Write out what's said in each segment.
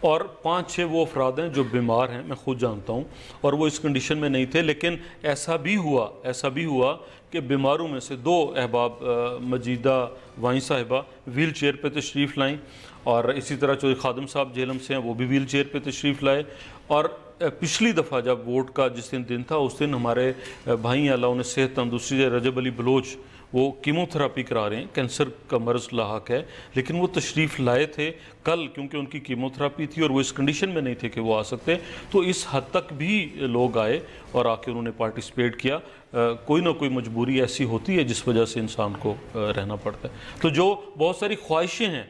اور 5-6 وہ افراد ہیں جو بیمار ہیں، میں خود جانتا ہوں، اور وہ اس کنڈیشن میں نہیں تھے، لیکن ایسا بھی ہوا کہ بیماروں میں سے 2 احباب، مجیدہ وائیں صاحبہ ویل چیئر پہ تشریف لائیں، اور اسی طرح چودھری خادم صاحب جہلم سے ہیں، وہ بھی ویل چیئر پہ تشریف لائے۔ اور پچھلی دفعہ جب ووٹ کا جس دن تھا، اس دن ہمارے بھائی اللہ انہیں صحت تندرستی، رجب علی بلوچ، وہ کیمو تھراپی کرا رہے ہیں، کینسر کا مرض لاحق ہے، لیکن وہ تشریف لائے تھے کل، کیونکہ ان کی کیمو تھراپی تھی اور وہ اس کنڈیشن میں نہیں تھے کہ وہ آ سکتے، تو اس حد تک بھی لوگ آئے اور آ کے انہوں نے پارٹیسپیٹ کیا۔ کوئی نہ کوئی مجبوری ایسی ہوتی ہے جس وجہ سے انسان کو رہنا پڑتا ہے۔ تو جو بہت ساری خواہشیں ہیں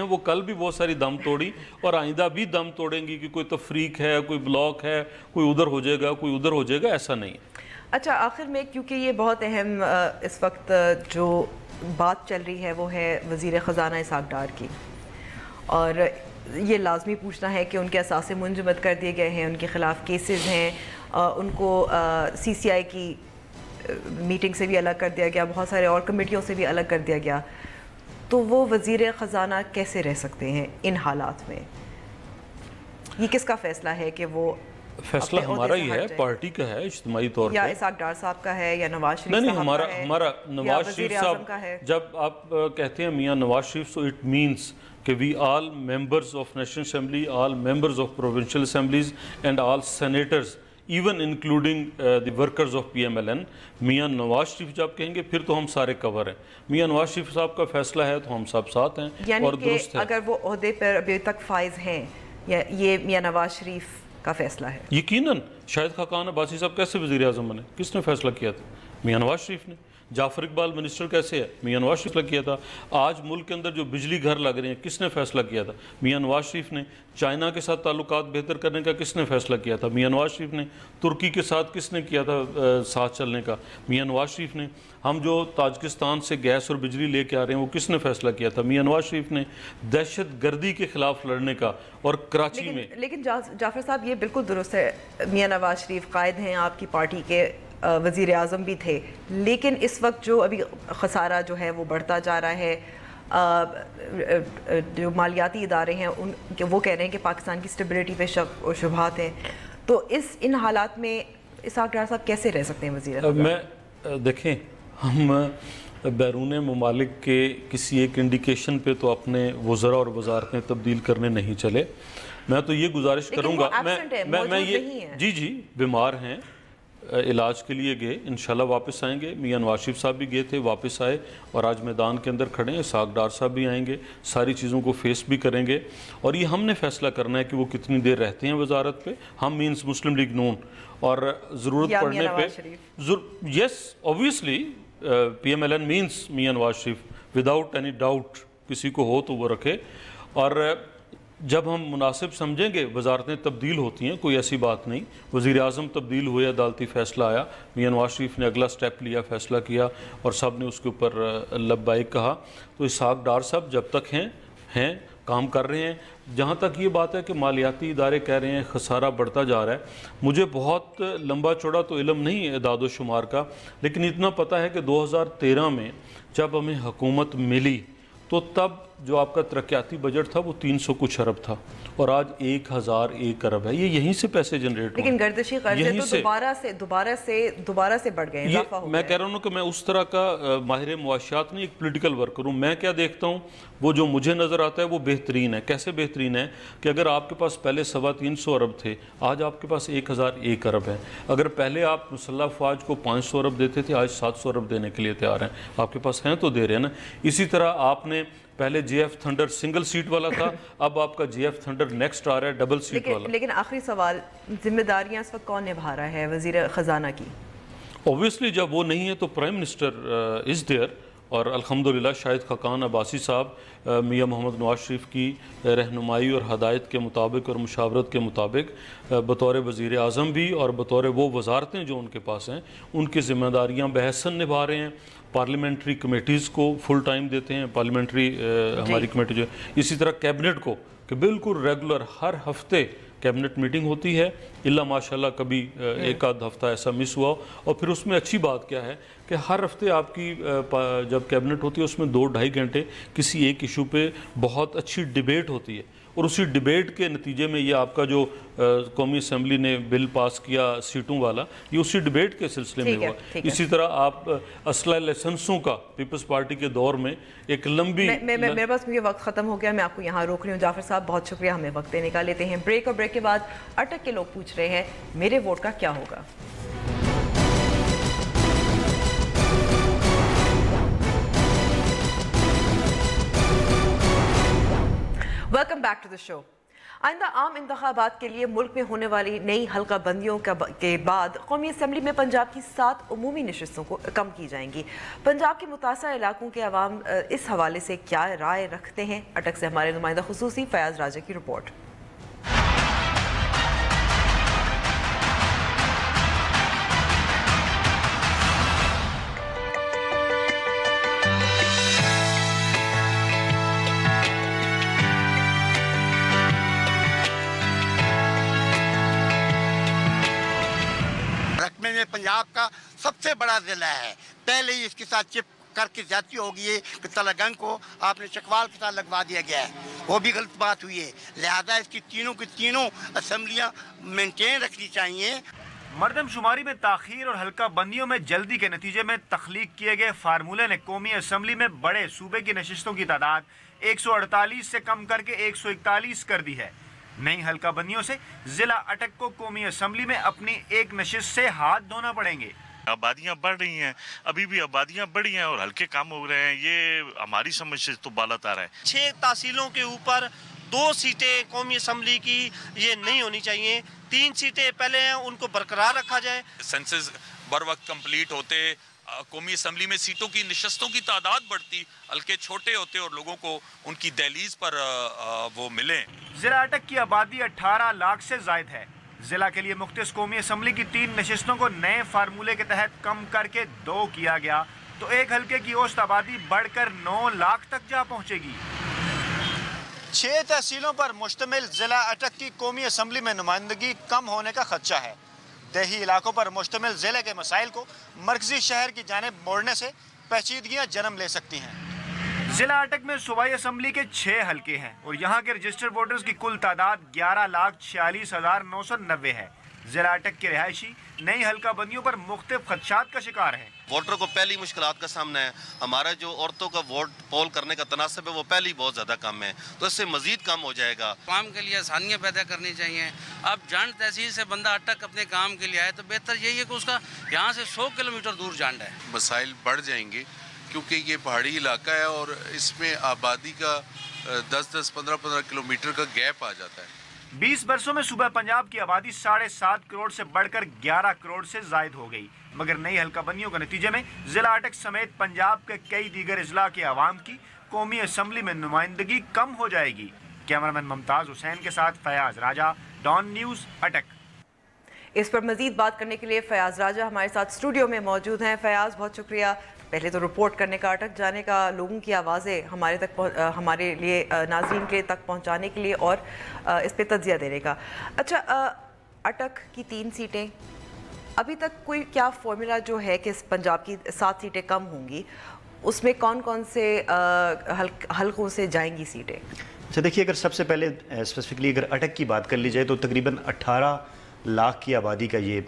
وہ کل بھی بہت ساری دم توڑی، اور آئندہ بھی دم توڑیں گی کہ کوئی تفریق ہے، کوئی بلاک ہے، کوئی ادھر ہو جائے گا، کوئی ادھر ہو جائے گا، ایسا نہیں ہے۔ اچھا، آخر میں کیونکہ یہ بہت اہم اس وقت جو بات چل رہی ہے وہ ہے وزیر خزانہ اسحاق ڈار کی، اور یہ لازمی پوچھنا ہے کہ ان کے اثاثے منجمد کر دیے گئے ہیں، ان کے خلاف کیسز ہیں، ان کو سی سی آئی کی میٹنگ سے بھی الگ کر دیا گیا، بہت سارے اور کمیٹیوں سے بھی الگ کر دیا گیا، تو وہ وزیر خزانہ کیسے رہ سکتے ہیں ان حالات میں؟ یہ کس کا فیصلہ ہے کہ وہ فیصلہ ہمارا ہی ہے، پارٹی کا ہے، اجتماعی طور پہ، یا اسحاق ڈار صاحب کا ہے، یا نواز شریف نہیں، صاحب کا ہے، ہمارا نواز شریف صاحب کا ہے؟ جب آپ کہتے ہیں Mian Nawaz Sharif, so it means کہ we all members of National Assembly, all members of provincial assemblies and all senators, even including the workers of PMLN، Mian Nawaz Sharif جب کہیں گے پھر تو ہم سارے کور ہیں۔ میاں نواز شریف صاحب کا فیصلہ ہے تو ہم سب ساتھ ہیں، اور درست ہے۔ اگر وہ عہدے پر ابھی تک فائز ہیں، یا یہ میاں نواز شریف کا فیصلہ ہے؟ یقیناً شاہد خاقان عباسی صاحب کیسے وزیر اعظم بنے؟ کس نے فیصلہ کیا تھا؟ میاں نواز شریف نے۔ جعفر اقبال منسٹر کیسے ہے؟ میاں نواز شریف نے کیا تھا۔ آج ملک کے اندر جو بجلی گھر لگ رہے ہیں، کس نے فیصلہ کیا تھا؟ میاں نواز شریف نے۔ چائنا کے ساتھ تعلقات بہتر کرنے کا کس نے فیصلہ کیا تھا؟ میاں نواز شریف نے۔ ترکی کے ساتھ کس نے کیا تھا ساتھ چلنے کا؟ میاں نواز شریف نے۔ ہم جو تاجکستان سے گیس اور بجلی لے کے آ رہے ہیں وہ کس نے فیصلہ کیا تھا؟ میاں نواز شریف نے۔ دہشت گردی کے خلاف لڑنے کا، اور کراچی میں، لیکن جعفر صاحب یہ بالکل درست ہے، میاں نواز شریف قائد ہیں، آپ کی پارٹی کے وزیر اعظم بھی تھے، لیکن اس وقت جو ابھی خسارہ جو ہے وہ بڑھتا جا رہا ہے، جو مالیاتی ادارے ہیں وہ کہہ رہے ہیں کہ پاکستان کی اسٹیبلٹی پہ شبہات ہیں، تو ان حالات میں اسحاق ڈار صاحب کیسے رہ سکتے ہیں وزیر اعظم؟ دیکھیں، ہم بیرون ممالک کے کسی ایک انڈیکیشن پہ تو اپنے وزراء اور وزارتیں تبدیل کرنے نہیں چلے۔ میں تو یہ گزارش کروں گا، میں یہ جی بیمار ہیں، علاج کے لیے گئے، انشاءاللہ واپس آئیں گے۔ میاں نواز شریف صاحب بھی گئے تھے، واپس آئے، اور آج میدان کے اندر کھڑے ہیں۔ اسحاق ڈار صاحب بھی آئیں گے، ساری چیزوں کو فیس بھی کریں گے، اور یہ ہم نے فیصلہ کرنا ہے کہ وہ کتنی دیر رہتے ہیں وزارت پہ۔ ہم مینس مسلم لیگ نون، اور ضرورت پڑنے پہ یس obviously PMLN means Mian Nawaz Sharif, without any doubt, کسی کو ہو تو وہ رکھے۔ اور جب ہم مناسب سمجھیں گے وزارتیں تبدیل ہوتی ہیں، کوئی ایسی بات نہیں۔ وزیر اعظم تبدیل ہوئے، عدالتی فیصلہ آیا، میاں نواز شریف نے اگلا سٹیپ لیا، فیصلہ کیا، اور سب نے اس کے اوپر لبیک کہا۔ تو اسحاق ڈار صاحب جب تک ہیں کام کر رہے ہیں۔ جہاں تک یہ بات ہے کہ مالیاتی ادارے کہہ رہے ہیں خسارہ بڑھتا جا رہا ہے، مجھے بہت لمبا چوڑا تو علم نہیں ہے اعداد و شمار کا، لیکن اتنا پتہ ہے کہ 2013 میں جب ہمیں حکومت ملی تو تب جو آپ کا ترقیاتی بجٹ تھا وہ 300 کچھ ارب تھا، اور آج 1001 ارب ہے۔ یہ یہیں سے پیسے جنریٹ ہوئے، لیکن گردشی قرضے تو دوبارہ سے بڑھ گئے، اضافہ ہو گیا۔ میں کہہ رہا ہوں کہ میں اس طرح کا ماہر معاشیات نہیں، ایک پولیٹیکل ورکر ہوں۔ میں کیا دیکھتا ہوں، وہ جو مجھے نظر آتا ہے وہ بہترین ہے۔ کیسے بہترین ہے کہ اگر آپ کے پاس پہلے 325 ارب تھے، آج آپ کے پاس 1001 ارب ہے۔ اگر پہلے آپ مسلح افواج کو 500 ارب دیتے تھے، آج 700 ارب دینے کے لیے تیار ہیں۔ آپ کے پاس ہیں تو دے رہے ہیں نا۔ اسی طرح آپ نے پہلے JF تھنڈر سنگل سیٹ والا تھا، اب آپ کا JF تھنڈر نیکسٹ آ رہا ہے ڈبل سیٹ والا۔ لیکن آخری سوال، ذمہ داریاں اس وقت کون نبھا رہا ہے وزیر خزانہ کی؟ اوبویسلی جب وہ نہیں ہے تو پرائم منسٹر از دیئر، اور الحمدللہ شاہد خاقان عباسی صاحب میاں محمد نواز شریف کی رہنمائی اور ہدایت کے مطابق اور مشاورت کے مطابق بطور وزیر اعظم بھی اور بطور وہ وزارتیں جو ان کے پاس ہیں ان کی ذمہ داریاں بحسن نبھا رہے ہیں۔ پارلیمنٹری کمیٹیز کو فل ٹائم دیتے ہیں، پارلیمنٹری ہماری کمیٹی جو ہے، اسی طرح کیبنٹ کو کہ بالکل ریگولر ہر ہفتے کیبنٹ میٹنگ ہوتی ہے، اللہ ماشاءاللہ کبھی ایک آدھ ہفتہ ایسا مس ہوا۔ اور پھر اس میں اچھی بات کیا ہے کہ ہر ہفتے آپ کی جب کیبنٹ ہوتی ہے اس میں 2-2.5 گھنٹے کسی ایک ایشو پہ بہت اچھی ڈیبیٹ ہوتی ہے، اور اسی ڈیبیٹ کے نتیجے میں یہ آپ کا جو قومی اسمبلی نے بل پاس کیا سیٹوں والا، یہ اسی ڈیبیٹ کے سلسلے میں ہوا۔ اسی طرح آپ اسلحہ لائسنسوں کا پیپلز پارٹی کے دور میں ایک لمبی میرے پاس مجھے وقت ختم ہو گیا، میں آپ کو یہاں روک رہی ہوں۔ جعفر صاحب بہت شکریہ، ہمیں وقت دینے کا۔ لیتے ہیں بریک، اور بریک کے بعد اٹک کے لوگ پوچھ رہے ہیں میرے ووٹ کا کیا ہوگا۔ ویلکم بیک ٹو دا شو۔ آئندہ عام انتخابات کے لیے ملک میں ہونے والی نئی حلقہ بندیوں کے بعد قومی اسمبلی میں پنجاب کی 7 عمومی نشستوں کو کم کی جائیں گی۔ پنجاب کے متاثرہ علاقوں کے عوام اس حوالے سے کیا رائے رکھتے ہیں؟ اٹک سے ہمارے نمائندہ خصوصی فیاض راجہ کی رپورٹ۔ پنجاب کا سب سے بڑا ضلع ہے، پہلے ہی اس کے ساتھ چپ کر کے زیادتی ہو گئی ہے کہ تلگنگ کو آپ نے چکوال کے ساتھ لگوا دیا گیا ہے، وہ بھی غلط بات ہوئی ہے۔ لہذا اس کی تینوں اسمبلیاں مینٹین رکھنی چاہیے۔ مردم شماری میں تاخیر اور حلقہ بندیوں میں جلدی کے نتیجے میں تخلیق کیے گئے فارمولے نے قومی اسمبلی میں بڑے صوبے کی نشستوں کی تعداد 148 سے کم کر کے 141 کر دی ہے۔ نئی حلقہ بندیوں سے ضلع اٹک کو قومی اسمبلی میں اپنی ایک نشست سے ہاتھ دھونا پڑیں گے۔ آبادیاں بڑھ رہی ہیں، ابھی بھی آبادیاں بڑھی ہیں اور حلقے کم ہو رہے ہیں، یہ ہماری سمجھ سے تو بالا تار ہے۔ 6 تحصیلوں کے اوپر 2 سیٹیں قومی اسمبلی کی یہ نہیں ہونی چاہیے، 3 سیٹیں پہلے ہیں ان کو برقرار رکھا جائے۔ سینسز بر وقت کمپلیٹ ہوتے، قومی اسمبلی میں سیٹوں کی نشستوں کی تعداد بڑھتی، حلقے چھوٹے ہوتے اور لوگوں کو ان کی دہلیز پر وہ ملیں۔ ضلع اٹک کی آبادی 18 لاکھ سے زائد ہے۔ ضلع کے لیے مختص قومی اسمبلی کی 3 نشستوں کو نئے فارمولے کے تحت کم کر کے 2 کیا گیا تو ایک حلقے کی اوسط آبادی بڑھ کر 9 لاکھ تک جا پہنچے گی۔ 6 تحصیلوں پر مشتمل ضلع اٹک کی قومی اسمبلی میں نمائندگی کم ہونے کا خدشہ ہے۔ دیہی علاقوں پر مشتمل ضلع کے مسائل کو مرکزی شہر کی جانب موڑنے سے پیچیدگیاں جنم لے سکتی ہیں۔ ضلع اٹک میں صوبائی اسمبلی کے 6 حلقے ہیں اور یہاں کے رجسٹرڈ ووٹرز کی کل تعداد 11,46,990 ہے۔ ضلع اٹک کے رہائشی نئی حلقہ بندیوں پر مختلف خدشات کا شکار ہیں۔ ووٹر کو پہلی مشکلات کا سامنا ہے، ہمارا جو عورتوں کا ووٹ پول کرنے کا تناسب ہے وہ پہلے ہی بہت زیادہ کم ہے، تو اس سے مزید کم ہو جائے گا۔ عوام کے لیے آسانیاں پیدا کرنی چاہیے۔ اب جانڈ تحصیل سے بندہ اٹک اپنے کام کے لیے آئے تو بہتر یہی ہے کہ اس کا یہاں سے 100 کلومیٹر دور جانڈ ہے۔ مسائل بڑھ جائیں گے کیونکہ یہ پہاڑی علاقہ ہے اور اس میں آبادی کا 10-10 15-15 کلومیٹر کا گیپ آ جاتا ہے۔ 20 برسوں میں صوبہ پنجاب کی آبادی 7.5 کروڑ سے بڑھ کر 11 کروڑ سے زائد ہو گئی، مگر نئی حلقہ بندیوں کے نتیجے میں ضلع اٹک سمیت پنجاب کے کئی دیگر اضلاع کے عوام کی قومی اسمبلی میں نمائندگی کم ہو جائے گی۔ کیمرامین ممتاز حسین کے ساتھ فیاض راجہ، ڈان نیوز، اٹک۔ اس پر مزید بات کرنے کے لیے فیاض راجہ ہمارے ساتھ اسٹوڈیو میں موجود ہیں۔ فیاض بہت شکریہ، پہلے تو رپورٹ کرنے کا، اٹک جانے کا، لوگوں کی آوازیں ہمارے لیے ناظرین کے تک پہنچانے کے لیے اور اس پہ تجزیہ دینے کا۔ اچھا، اٹک کی 3 سیٹیں، ابھی تک کوئی کیا فارمولا جو ہے کہ پنجاب کی 7 سیٹیں کم ہوں گی، اس میں کون کون سے حلقوں سے جائیں گی سیٹیں؟ اچھا دیکھیے، اگر سب سے پہلے اسپیسیفکلی اگر اٹک کی بات کر لی جائے تو تقریباً 18 لاکھ کی آبادی کا یہ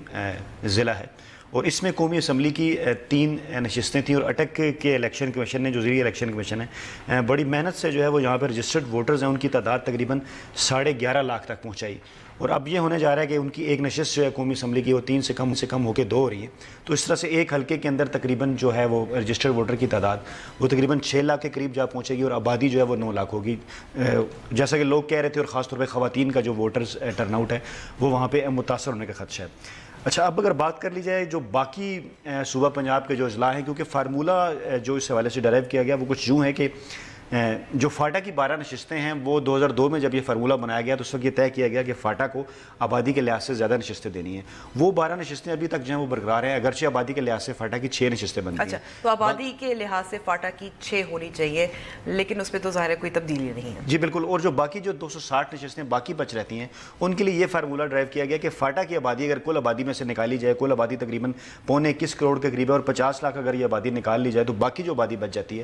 ضلع ہے اور اس میں قومی اسمبلی کی 3 نشستیں تھیں اور اٹک کے الیکشن کمیشن نے، جو ضلعی الیکشن کمیشن ہے، بڑی محنت سے جو ہے وہ یہاں پر رجسٹرڈ ووٹرز ہیں ان کی تعداد تقریباً 11.5 لاکھ تک پہنچائی اور اب یہ ہونے جا رہا ہے کہ ان کی ایک نشست جو ہے قومی اسمبلی کی وہ 3 سے کم ہو کے 2 ہو رہی ہے، تو اس طرح سے ایک حلقے کے اندر تقریباً جو ہے وہ رجسٹرڈ ووٹر کی تعداد وہ تقریباً 6 لاکھ کے قریب جا پہنچے گی اور آبادی جو ہے وہ 9 لاکھ ہوگی، جیسا کہ لوگ کہہ رہے تھے، اور خاص طور پہ خواتین کا جو ووٹرز ٹرن آؤٹ ہے وہ وہاں پہ متاثر ہونے کا خدشہ ہے۔ اچھا، اب اگر بات کر لی جائے جو باقی صوبہ پنجاب کے جو اضلاع ہیں، کیونکہ فارمولہ جو اس حوالے سے ڈرائیو کیا گیا وہ کچھ یوں ہے کہ جو فاٹا کی 12 نشستیں ہیں وہ 2002 میں جب یہ فارمولہ بنایا گیا تو اس وقت یہ طے کیا گیا کہ فاٹا کو آبادی کے لحاظ سے زیادہ نشستیں دینی ہیں، وہ 12 نشستیں ابھی تک جو ہیں وہ برقرار ہیں، اگرچہ آبادی کے لحاظ سے فاٹا کی 6 نشستیں بنتی ہیں۔ اچھا، تو آبادی کے لحاظ سے فاٹا کی 6 ہونی چاہیے، لیکن اس پہ تو ظاہر ہے کوئی تبدیلی نہیں ہے۔ جی بالکل، اور جو باقی جو 260 نشستیں باقی بچ رہتی ہیں ان کے لیے یہ فارمولہ ڈرائیو کیا گیا کہ فاٹا کی آبادی اگر کل آبادی میں سے نکالی جائے، کل آبادی تقریباً 21 کروڑ کے قریب ہے اور 50 لاکھ اگر یہ آبادی نکال لی جائے تو باقی جو آبادی بچ جاتی ہے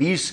20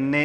NA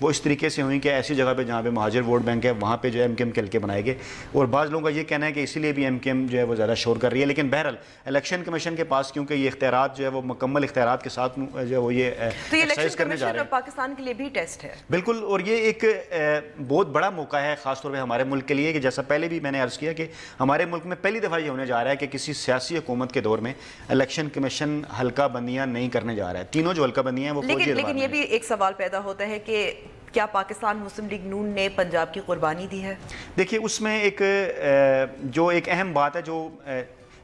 وہ اس طریقے سے ہوئیں کہ ایسی جگہ پہ جہاں پہ مہاجر ووٹ بینک ہے وہاں پہ جو ہے ایم کیو ایم کے حلقے بنائے گئے, اور بعض لوگوں کا یہ کہنا ہے کہ اسی لیے بھی ایم کیو ایم جو ہے وہ زیادہ شور کر رہی ہے. لیکن بہرحال الیکشن کمیشن کے پاس کیونکہ یہ اختیارات جو ہے وہ مکمل اختیارات کے ساتھ جو ہے وہ یہ ایکسرسائز کرنے جا رہے ہیں, پاکستان کے لیے بھی ٹیسٹ ہے بالکل, اور یہ ایک بہت بڑا موقع ہے خاص طور پہ ہمارے ملک کے لیے کہ جیسا پہلے بھی میں نے عرض کیا کہ ہمارے ملک میں پہلی دفعہ یہ ہونے جا رہا ہے کہ کسی سیاسی حکومت کے دور میں الیکشن کمیشن حلقہ بندیاں نہیں کرنے جا رہا ہے. تینوں جو حلقہ بندیاں ہیں وہ فوجی. لیکن یہ بھی ایک سوال پیدا ہوتا ہے کہ کیا پاکستان مسلم لیگ نون نے پنجاب کی قربانی دی ہے؟ دیکھیے اس میں ایک اہم بات ہے جو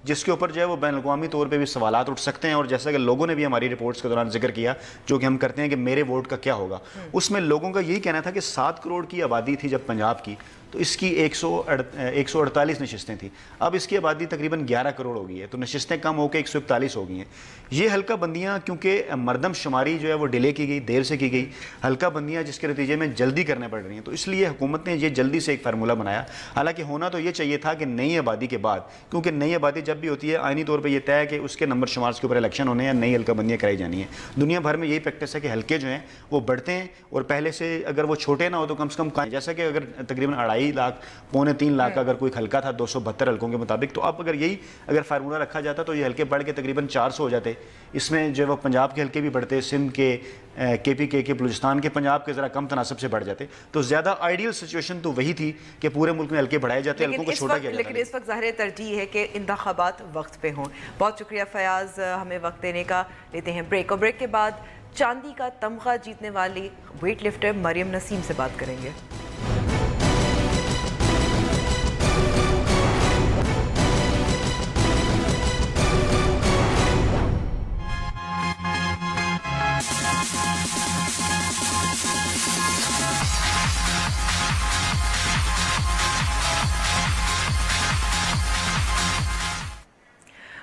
جس کے اوپر جو ہے وہ بین الاقوامی طور پہ بھی سوالات اٹھ سکتے ہیں, اور جیسا کہ لوگوں نے بھی ہماری رپورٹس کے دوران ذکر کیا جو کہ ہم کرتے ہیں کہ میرے ووٹ کا کیا ہوگا, اس میں لوگوں کا یہی کہنا تھا کہ 7 کروڑ کی آبادی تھی جب پنجاب کی تو اس کی 148 نشستیں تھیں, اب اس کی آبادی تقریباً 11 کروڑ ہو گئی ہے, تو نشستیں کم ہو کے 141 ہو گئی ہیں. یہ حلقہ بندیاں کیونکہ مردم شماری جو ہے وہ ڈیلے کی گئی, دیر سے کی گئی حلقہ بندیاں جس کے نتیجے میں جلدی کرنے پڑ رہی ہیں, تو اس لیے حکومت نے یہ جلدی سے ایک فارمولہ بنایا. حالانکہ ہونا تو یہ چاہیے تھا کہ نئی آبادی کے بعد, کیونکہ نئی آبادی جب بھی ہوتی ہے آئینی طور پہ یہ طے ہے کہ اس کے نمبر شمار کے اوپر الیکشن ہونے ہیں, نئی حلقہ بندیاں کرائی جانی ہیں. دنیا بھر میں یہی پریکٹس ہے کہ حلقے جو ہیں وہ بڑھتے ہیں, اور پہلے سے اگر وہ چھوٹے نہ ہو تو کم سے کم, جیسا کہ اگر تقریباً 2.5 لاکھ 3 لاکھ کا اگر کوئی حلقہ تھا 272 حلقوں کے مطابق, تو اب اگر فارمولہ رکھا جاتا تو یہ حلقے بڑھ کے تقریباً 400 ہو جاتے. اس میں جو ہے وہ پنجاب کے حلقے بھی بڑھتے, سندھ کے, کے پی کے بلوچستان کے, پنجاب کے ذرا کم تناسب سے بڑھ جاتے, تو زیادہ آئیڈیل سچویشن تو وہی تھی کہ پورے ملک میں حلقے بڑھائے جاتے, حلقوں کو چھوٹا کیا جاتا. لیکن اس وقت ظاہر ترجیح ہے کہ انتخابات وقت پہ ہوں. بہت شکریہ فیاض ہمیں وقت دینے کا. لیتے ہیں بریک, اور بریک کے بعد چاندی کا تمغہ جیتنے والی ویٹ لفٹر مریم نسیم سے بات کریں گے.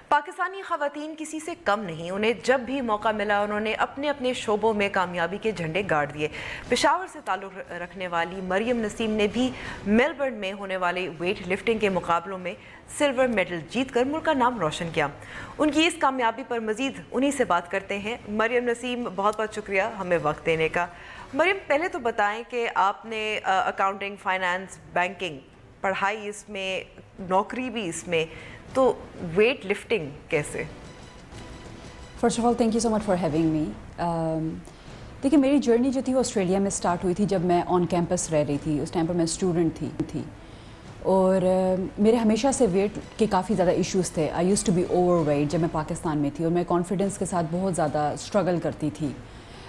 پاکستانی خواتین کسی سے کم نہیں, انہیں جب بھی موقع ملا انہوں نے اپنے اپنے شعبوں میں کامیابی کے جھنڈے گاڑ دیے. پشاور سے تعلق رکھنے والی مریم نسیم نے بھی میلبرن میں ہونے والے ویٹ لفٹنگ کے مقابلوں میں سلور میڈل جیت کر ملک کا نام روشن کیا. ان کی اس کامیابی پر مزید انہی سے بات کرتے ہیں. مریم نسیم, بہت بہت شکریہ ہمیں وقت دینے کا. مریم, پہلے تو بتائیں کہ آپ نے اکاؤنٹنگ, فائنانس, بینکنگ, پڑھائی اس میں, نوکری بھی اس میں, تو ویٹ لفٹنگ کیسے؟ First of all thank you so much for having me. دیکھیے میری جرنی جو تھی وہ آسٹریلیا میں سٹارٹ ہوئی تھی جب میں آن کیمپس رہ رہی تھی. اس ٹائم پر میں اسٹوڈنٹ تھی اور میرے ہمیشہ سے ویٹ کے کافی زیادہ ایشوز تھے. I used to be overweight جب میں پاکستان میں تھی, اور میں کانفیڈنس کے ساتھ بہت زیادہ اسٹرگل کرتی تھی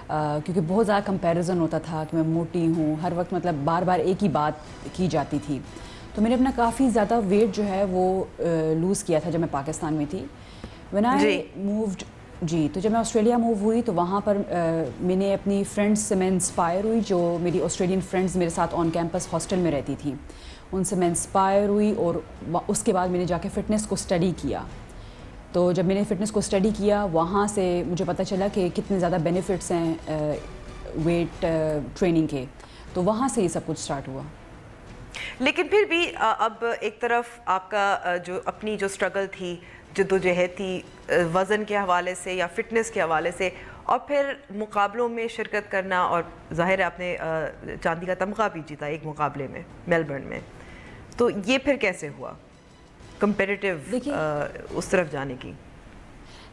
کیونکہ بہت زیادہ کمپیریزن ہوتا تھا کہ میں موٹی ہوں, ہر وقت مطلب بار بار ایک ہی بات کی جاتی تھی. تو میں نے اپنا کافی زیادہ ویٹ جو ہے وہ لوز کیا تھا جب میں پاکستان میں تھی. وین آئی مووڈ, جی, تو جب میں آسٹریلیا موو ہوئی تو وہاں پر میں نے اپنی فرینڈس سے میں انسپائر ہوئی, جو میری آسٹریلین فرینڈز میرے ساتھ آن کیمپس ہاسٹل میں رہتی تھیں, ان سے میں انسپائر ہوئی. اور اس کے بعد میں نے جا کے فٹنس کو اسٹڈی کیا. تو جب میں نے فٹنس کو اسٹڈی کیا وہاں سے مجھے پتہ چلا کہ کتنے زیادہ بینیفٹس ہیں ویٹ ٹریننگ کے, تو وہاں سے یہ سب کچھ اسٹارٹ ہوا. لیکن پھر بھی اب ایک طرف آپ کا جو اپنی جو اسٹرگل تھی, جدوجہد تھی وزن کے حوالے سے یا فٹنس کے حوالے سے, اور پھر مقابلوں میں شرکت کرنا, اور ظاہر ہے آپ نے چاندی کا تمغہ بھی جیتا ایک مقابلے میں میلبرن میں, تو یہ پھر کیسے ہوا کمپیٹیٹیو اس طرف جانے کی؟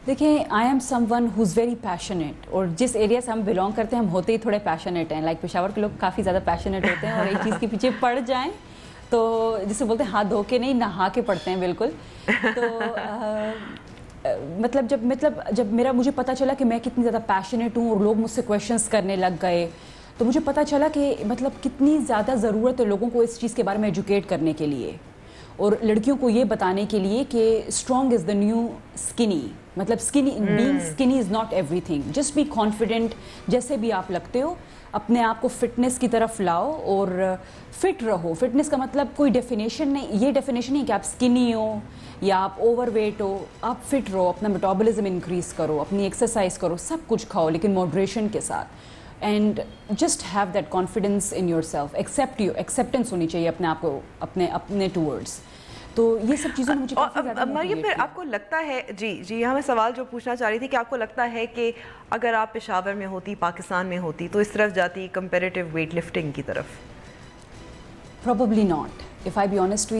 دیکھیں, I am someone who's very passionate, اور جس ایریا سے ہم بلانگ کرتے ہیں ہم ہوتے ہی تھوڑے پیشنیٹ ہیں. لائک پشاور کے لوگ کافی زیادہ پیشنیٹ ہوتے ہیں, اور ایک چیز کے پیچھے پڑ جائیں تو جسے بولتے ہیں ہاتھ دھو کے نہیں, نہا کے پڑتے ہیں بالکل. تو جب مجھے پتہ چلا کہ میں کتنی زیادہ پیشنیٹ ہوں اور لوگ مجھ سے کویشچنس کرنے لگ گئے, تو مجھے پتہ چلا کہ مطلب کتنی زیادہ ضرورت ہے لوگوں کو اس چیز کے بارے میں ایجوکیٹ کرنے کے لیے, اور لڑکیوں کو یہ بتانے کے لیے کہ strong is the new skinny. مطلب being skinny is not everything, just be confident. جیسے بھی آپ لگتے ہو اپنے آپ کو فٹنس کی طرف لاؤ اور فٹ رہو. فٹنس کا مطلب کوئی ڈیفینیشن نہیں, یہ ڈیفینیشن نہیں کہ آپ اسکنی ہو یا آپ اوور ویٹ ہو. آپ فٹ رہو, اپنا میٹابولزم انکریز کرو, اپنی ایکسرسائز کرو, سب کچھ کھاؤ لیکن ماڈریشن کے ساتھ. And just have that confidence in your self. Acceptance ہونی چاہیے اپنے آپ کو, اپنے ٹورڈس. تو یہ سب چیزیں مجھے کافی زیادہ مریم پھر آپ کو لگتا ہے جی ہمیں سوال جو پوچھنا چاہ رہی تھی کہ آپ کو لگتا ہے کہ اگر آپ پشاور میں ہوتی پاکستان میں ہوتی تو اس طرف جاتی کمپیریٹیو ویٹ لفٹنگ کی طرف؟ Probably not. If I be honest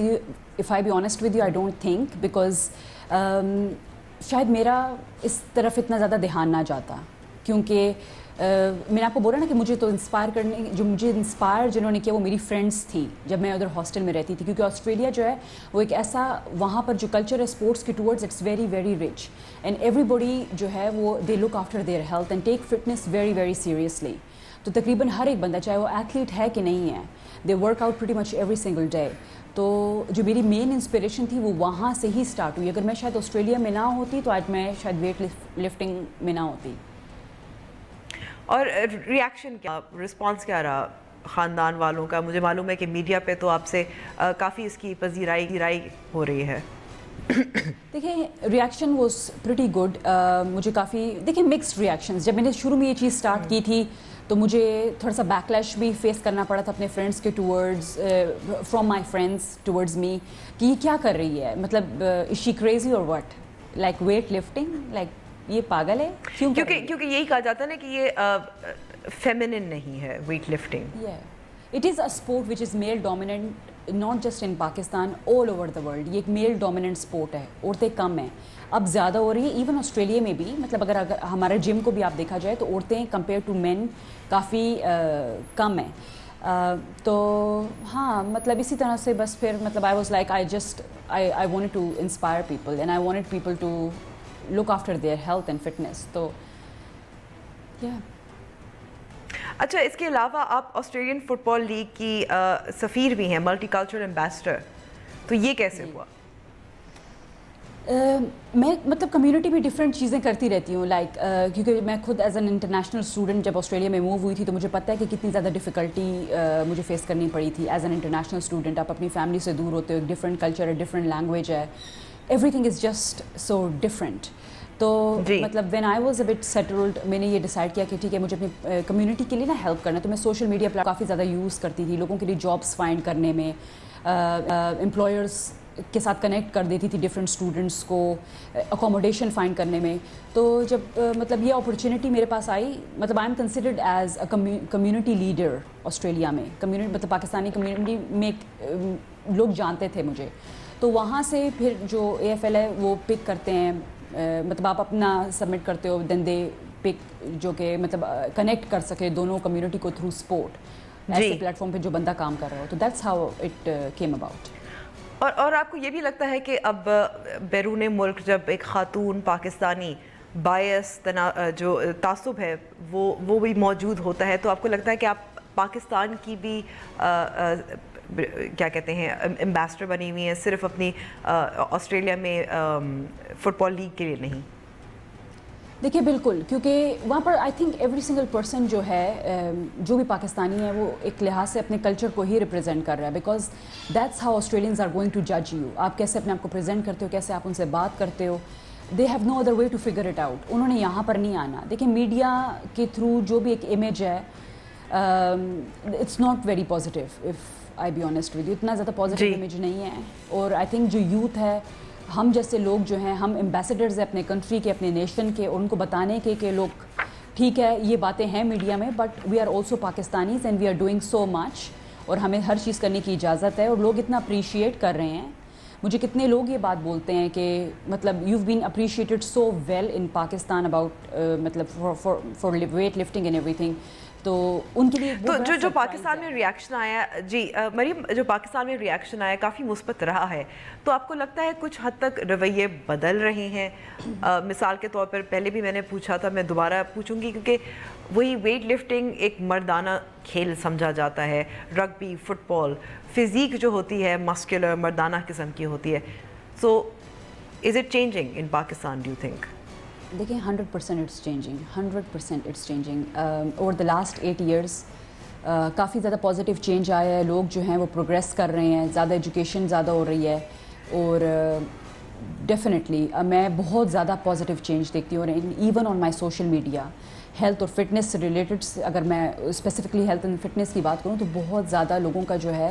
with you, I don't think, because شاید میرا اس طرف اتنا زیادہ دھیان نہ جاتا، کیونکہ میں نے آپ کو بولا نا کہ مجھے تو مجھے انسپائر جنہوں نے کیا وہ میری فرینڈس تھیں جب میں ادھر ہاسٹل میں رہتی تھی، کیونکہ آسٹریلیا جو ہے وہ ایک ایسا وہاں پر جو کلچر ہے اسپورٹس کے towards it's very very rich, and everybody جو ہے وہ they look after their health and take fitness very very seriously. تو تقریباً ہر ایک بندہ چاہے وہ ایتھلیٹ ہے کہ نہیں ہے they work out pretty much every single day. تو جو میری مین انسپریشن تھی وہ وہاں سے ہی اسٹارٹ ہوئی. اگر میں شاید آسٹریلیا میں نہ ہوتی تو آج میں شاید ویٹ لفٹنگ میں نہ ہوتی. اور ریاکشن کیا، رسپانس کیا رہا خاندان والوں کا؟ مجھے معلوم ہے کہ میڈیا پہ تو آپ سے کافی اس کی پذیرائی ہو رہی ہے. دیکھیں ریاکشن واز پریٹی گڈ. مجھے کافی مکسڈ ریاکشنز. جب میں نے شروع میں یہ چیز اسٹارٹ کی تھی تو مجھے تھوڑا سا بیکلیش بھی فیس کرنا پڑا تھا اپنے فرینڈس کے towards, from my friends towards me, کہ یہ کیا کر رہی ہے، مطلب از شی کریزی اور what, like weightlifting, like یہ پاگل ہے کیوں؟ کیونکہ یہی کہا جاتا ہے نا کہ یہ فیمنن نہیں ہے weight lifting. It is a sport which is male dominant not just in Pakistan, all over the world. یہ ایک میل ڈومیننٹ اسپورٹ ہے. عورتیں کم ہیں، اب زیادہ ہو رہی ہیں. ایون آسٹریلیا میں بھی، مطلب اگر ہمارے جم کو بھی آپ دیکھا جائے تو عورتیں کمپیئر ٹو مین کافی کم ہیں. تو ہاں مطلب اسی طرح سے بس پھر مطلب I was like I wanted to inspire people and I wanted people to look after their health and fitness. تو اچھا، اس کے علاوہ آپ آسٹریلین فٹ بال لیگ کی سفیر بھی ہیں، ملٹی کلچرل ایمبیسڈر. تو یہ کیسے ہوا؟ میں مطلب کمیونٹی میں ڈفرینٹ چیزیں کرتی رہتی ہوں، لائک کیونکہ میں خود ایز این انٹرنیشنل اسٹوڈنٹ جب آسٹریلیا میں موو ہوئی تھی تو مجھے پتہ ہے کہ کتنی زیادہ ڈفیکلٹی مجھے فیس کرنی پڑی تھی ایز این انٹرنیشنل اسٹوڈنٹ. آپ اپنی فیملی سے دور ہوتے ہو، ایک ڈفرینٹ کلچر ہے، ڈفرینٹ لینگویج ہے، every thing is just so different. تو مطلب when I was a but settled, میں نے یہ ڈیسائڈ کیا کہ ٹھیک ہے مجھے اپنی کمیونٹی کے لیے نا ہیلپ کرنا. تو میں سوشل میڈیا پہ کافی زیادہ یوز کرتی تھی، لوگوں کے لیے جابس فائنڈ کرنے میں، امپلائرس کے ساتھ کنیکٹ کر دیتی تھی ڈفرینٹ اسٹوڈنٹس کو، اکوموڈیشن فائنڈ کرنے میں. تو جب مطلب یہ اپرچونیٹی میرے پاس آئی، مطلب I am considered as a community leader Australia میں. مطلب پاکستانی کمیونٹی میں لوگ جانتے تھے مجھے. تو وہاں سے پھر جو AFL ہے وہ پک کرتے ہیں، مطلب آپ اپنا سبمٹ کرتے ہو، دین دے پک جو کہ مطلب کنیکٹ کر سکے دونوں کمیونٹی کو تھرو اسپورٹ ایسے پلیٹ فارم پہ جو بندہ کام کر رہا ہو. تو that's how it came about. اور آپ کو یہ بھی لگتا ہے کہ اب بیرون ملک جب ایک خاتون پاکستانی بایس جو تعصب ہے وہ بھی موجود ہوتا ہے، تو آپ کو لگتا ہے کہ آپ پاکستان کی بھی کیا کہتے ہیں ایمبیسڈر بنی ہوئی ہیں، صرف اپنی آسٹریلیا میں فٹ بال لیگ کے لیے نہیں؟ دیکھیے بالکل، کیونکہ وہاں پر I think every single person جو ہے جو بھی پاکستانی ہے وہ ایک لحاظ سے اپنے کلچر کو ہی ریپرزینٹ کر رہا ہے، because that's how Australians are going to جج یو. آپ کیسے اپنے آپ کو پریزنٹ کرتے ہو، کیسے آپ ان سے بات کرتے ہو، they have no other way to figure it out. انہوں نے یہاں پر نہیں آنا. دیکھیں میڈیا کے تھرو جو بھی ایک امیج ہے it's not very positive, if I be honest with you, اتنا زیادہ پازیٹیو امیج نہیں ہے. اور آئی تھنک جو یوتھ ہے، ہم جیسے لوگ جو ہیں، ہم ایمبیسڈرز ہیں اپنے کنٹری کے، اپنے نیشن کے، اور ان کو بتانے کے کہ لوگ ٹھیک ہے یہ باتیں ہیں میڈیا میں، but we are also Pakistanis and we are doing so much, اور ہمیں ہر چیز کرنے کی اجازت ہے. اور لوگ اتنا اپریشیٹ کر رہے ہیں. مجھے کتنے لوگ یہ بات بولتے ہیں کہ مطلب you been appreciated so well in Pakistan about مطلب for weightlifting and everything. تو ان کے لیے جو پاکستان میں ریاکشن آیا، جی مریم، جو پاکستان میں ریاکشن آیا کافی مثبت رہا ہے، تو آپ کو لگتا ہے کچھ حد تک رویے بدل رہے ہیں؟ مثال کے طور پر پہلے بھی میں نے پوچھا تھا، میں دوبارہ پوچھوں گی، کیونکہ وہی ویٹ لفٹنگ ایک مردانہ کھیل سمجھا جاتا ہے، رگبی، فٹ بال، فزیک جو ہوتی ہے مسکولر مردانہ قسم کی ہوتی ہے. So is it changing in Pakistan do you think? دیکھیں 100% it's changing, 100% it's changing. Over the last 8 years کافی زیادہ پازیٹیو چینج آیا ہے. لوگ جو ہیں وہ پروگریس کر رہے ہیں، زیادہ ایجوکیشن زیادہ ہو رہی ہے، اور ڈیفینیٹلی میں بہت زیادہ پازیٹیو چینج دیکھتی ہوں. Even on my social media health اور فٹنس سے ریلیٹڈ، اگر میں اسپیسیفکلی ہیلتھ اینڈ فٹنس کی بات کروں تو بہت زیادہ لوگوں کا جو ہے